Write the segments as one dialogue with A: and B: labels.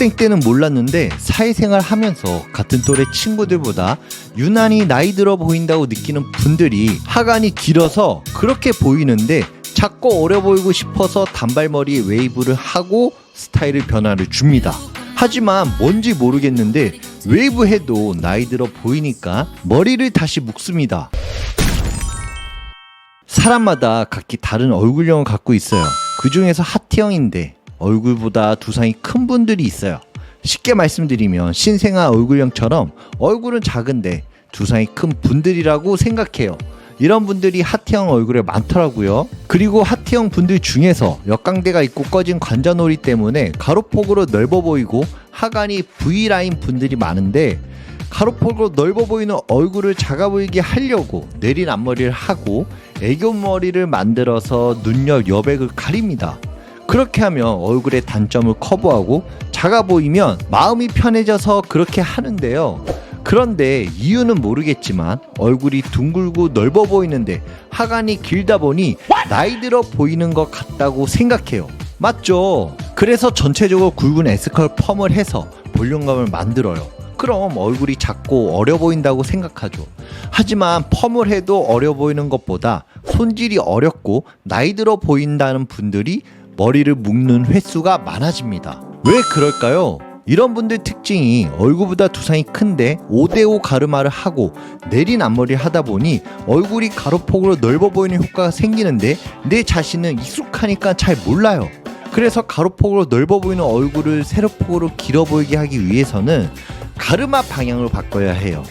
A: 대학생 때는 몰랐는데 사회생활 하면서 같은 또래 친구들보다 유난히 나이 들어 보인다고 느끼는 분들이 하관이 길어서 그렇게 보이는데 작고 어려 보이고 싶어서 단발머리에 웨이브를 하고 스타일을 변화를 줍니다. 하지만 뭔지 모르겠는데 웨이브 해도 나이 들어 보이니까 머리를 다시 묶습니다. 사람마다 각기 다른 얼굴형을 갖고 있어요. 그 중에서 하트형인데 얼굴보다 두상이 큰 분들이 있어요. 쉽게 말씀드리면 신생아 얼굴형처럼 얼굴은 작은데 두상이 큰 분들이라고 생각해요. 이런 분들이 하트형 얼굴에 많더라고요. 그리고 하트형 분들 중에서 역광대가 있고 꺼진 관자놀이 때문에 가로폭으로 넓어 보이고 하관이 V라인 분들이 많은데 가로폭으로 넓어 보이는 얼굴을 작아 보이게 하려고 내린 앞머리를 하고 애교머리를 만들어서 눈옆 여백을 가립니다. 그렇게 하면 얼굴의 단점을 커버하고 작아 보이면 마음이 편해져서 그렇게 하는데요. 그런데 이유는 모르겠지만 얼굴이 둥글고 넓어 보이는데 하관이 길다 보니 나이 들어 보이는 것 같다고 생각해요. 맞죠? 그래서 전체적으로 굵은 S컬 펌을 해서 볼륨감을 만들어요. 그럼 얼굴이 작고 어려 보인다고 생각하죠. 하지만 펌을 해도 어려 보이는 것보다 손질이 어렵고 나이 들어 보인다는 분들이 머리를 묶는 횟수가 많아집니다. 왜 그럴까요? 이런 분들 특징이 얼굴보다 두상이 큰데 5대5 가르마를 하고 내린 앞머리를 하다 보니 얼굴이 가로폭으로 넓어 보이는 효과가 생기는데 내 자신은 익숙하니까 잘 몰라요. 그래서 가로폭으로 넓어 보이는 얼굴을 세로폭으로 길어 보이게 하기 위해서는 가르마 방향으로 바꿔야 해요.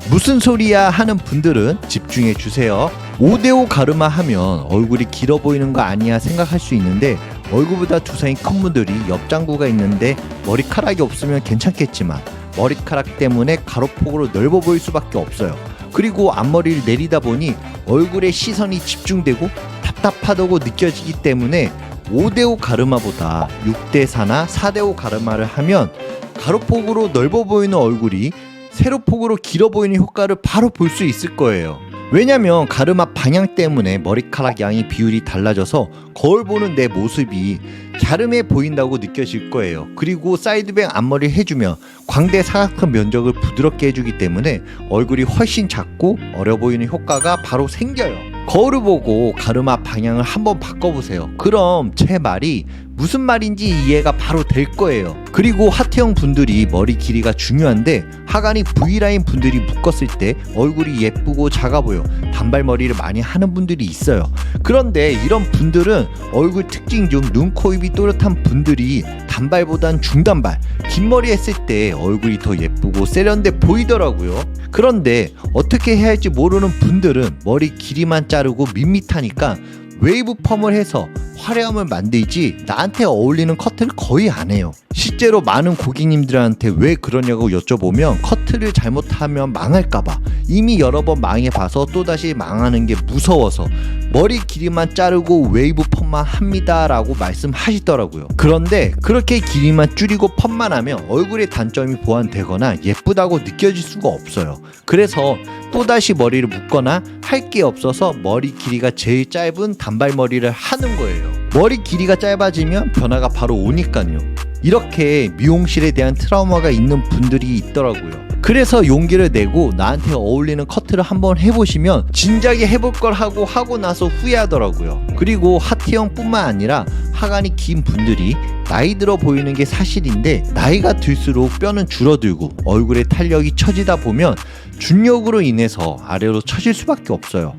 A: 무슨 소리야 하는 분들은 집중해 주세요. 5대5 가르마 하면 얼굴이 길어 보이는 거 아니야 생각할 수 있는데 얼굴보다 두상이 큰 분들이 옆장구가 있는데 머리카락이 없으면 괜찮겠지만 머리카락 때문에 가로폭으로 넓어 보일 수밖에 없어요. 그리고 앞머리를 내리다 보니 얼굴에 시선이 집중되고 답답하다고 느껴지기 때문에 5대5 가르마보다 6대4나 4대5 가르마를 하면 가로폭으로 넓어 보이는 얼굴이 세로폭으로 길어 보이는 효과를 바로 볼 수 있을 거예요. 왜냐면 가르마 방향 때문에 머리카락 양이 비율이 달라져서 거울 보는 내 모습이 갸름해 보인다고 느껴질 거예요. 그리고 사이드뱅 앞머리 해주면 광대 사각형 면적을 부드럽게 해주기 때문에 얼굴이 훨씬 작고 어려 보이는 효과가 바로 생겨요. 거울을 보고 가르마 방향을 한번 바꿔보세요. 그럼 제 말이 무슨 말인지 이해가 바로 될 거예요. 그리고 하트형 분들이 머리 길이가 중요한데 하관이 V라인 분들이 묶었을 때 얼굴이 예쁘고 작아 보여 단발머리를 많이 하는 분들이 있어요. 그런데 이런 분들은 얼굴 특징 중 눈, 코, 입이 또렷한 분들이 단발보단 중단발, 긴 머리 했을 때 얼굴이 더 예쁘고 세련돼 보이더라고요. 그런데 어떻게 해야 할지 모르는 분들은 머리 길이만 자르고 밋밋하니까 웨이브 펌을 해서 화려함을 만들지 나한테 어울리는 커트를 거의 안 해요. 실제로 많은 고객님들한테 왜 그러냐고 여쭤보면 커트를 잘못하면 망할까봐 이미 여러 번 망해봐서 또다시 망하는 게 무서워서 머리 길이만 자르고 웨이브 펌만 합니다 라고 말씀하시더라고요. 그런데 그렇게 길이만 줄이고 펌만 하면 얼굴의 단점이 보완되거나 예쁘다고 느껴질 수가 없어요. 그래서 또다시 머리를 묶거나 할 게 없어서 머리 길이가 제일 짧은 단발머리를 하는 거예요. 머리 길이가 짧아지면 변화가 바로 오니까요. 이렇게 미용실에 대한 트라우마가 있는 분들이 있더라고요. 그래서 용기를 내고 나한테 어울리는 커트를 한번 해보시면 진작에 해볼 걸 하고 나서 후회하더라고요. 그리고 하트형 뿐만 아니라 하관이 긴 분들이 나이 들어 보이는 게 사실인데 나이가 들수록 뼈는 줄어들고 얼굴에 탄력이 처지다 보면 중력으로 인해서 아래로 처질 수밖에 없어요.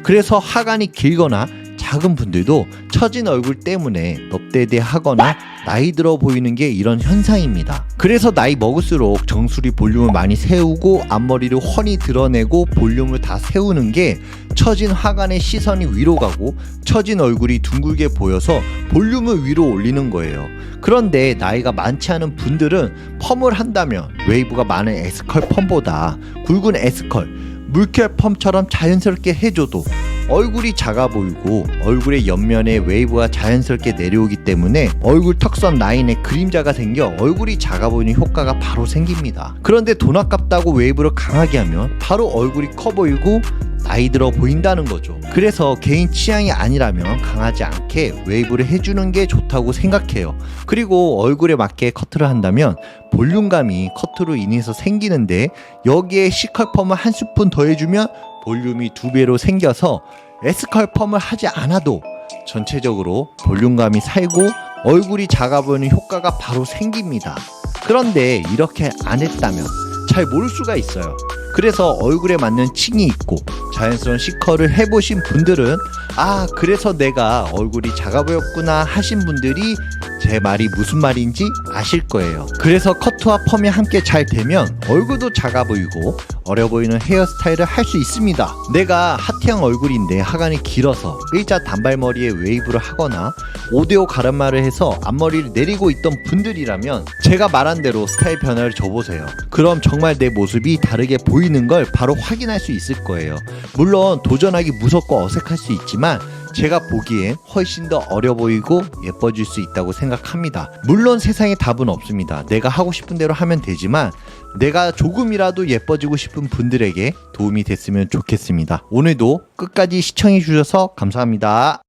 A: 그래서 하관이 길거나 작은 분들도 처진 얼굴 때문에 넙대대하거나 나이 들어 보이는 게 이런 현상입니다. 그래서 나이 먹을수록 정수리 볼륨을 많이 세우고 앞머리를 훤히 드러내고 볼륨을 다 세우는 게 처진 하관의 시선이 위로 가고 처진 얼굴이 둥글게 보여서 볼륨을 위로 올리는 거예요. 그런데 나이가 많지 않은 분들은 펌을 한다면 웨이브가 많은 S컬 펌보다 굵은 S컬 물결 펌처럼 자연스럽게 해줘도 얼굴이 작아 보이고 얼굴의 옆면에 웨이브가 자연스럽게 내려오기 때문에 얼굴 턱선 라인에 그림자가 생겨 얼굴이 작아 보이는 효과가 바로 생깁니다. 그런데 돈 아깝다고 웨이브를 강하게 하면 바로 얼굴이 커 보이고 나이 들어 보인다는 거죠. 그래서 개인 취향이 아니라면 강하지 않게 웨이브를 해주는 게 좋다고 생각해요. 그리고 얼굴에 맞게 커트를 한다면 볼륨감이 커트로 인해서 생기는데 여기에 C컬펌을 한 스푼 더해주면 볼륨이 2배로 생겨서 S컬펌을 하지 않아도 전체적으로 볼륨감이 살고 얼굴이 작아 보이는 효과가 바로 생깁니다. 그런데 이렇게 안 했다면 잘 모를 수가 있어요. 그래서 얼굴에 맞는 층이 있고 자연스러운 C컬을 해보신 분들은 아, 그래서 내가 얼굴이 작아 보였구나 하신 분들이 제 말이 무슨 말인지 아실 거예요. 그래서 커트와 펌이 함께 잘 되면 얼굴도 작아 보이고 어려 보이는 헤어스타일을 할 수 있습니다. 내가 하트형 얼굴인데 하관이 길어서 일자 단발머리에 웨이브를 하거나 5대5 가르마를 해서 앞머리를 내리고 있던 분들이라면 제가 말한 대로 스타일 변화를 줘보세요. 그럼 정말 내 모습이 다르게 보이는 걸 바로 확인할 수 있을 거예요. 물론 도전하기 무섭고 어색할 수 있지만 제가 보기엔 훨씬 더 어려 보이고 예뻐질 수 있다고 생각합니다. 물론 세상에 답은 없습니다. 내가 하고 싶은 대로 하면 되지만 내가 조금이라도 예뻐지고 싶은 분들에게 도움이 됐으면 좋겠습니다. 오늘도 끝까지 시청해 주셔서 감사합니다.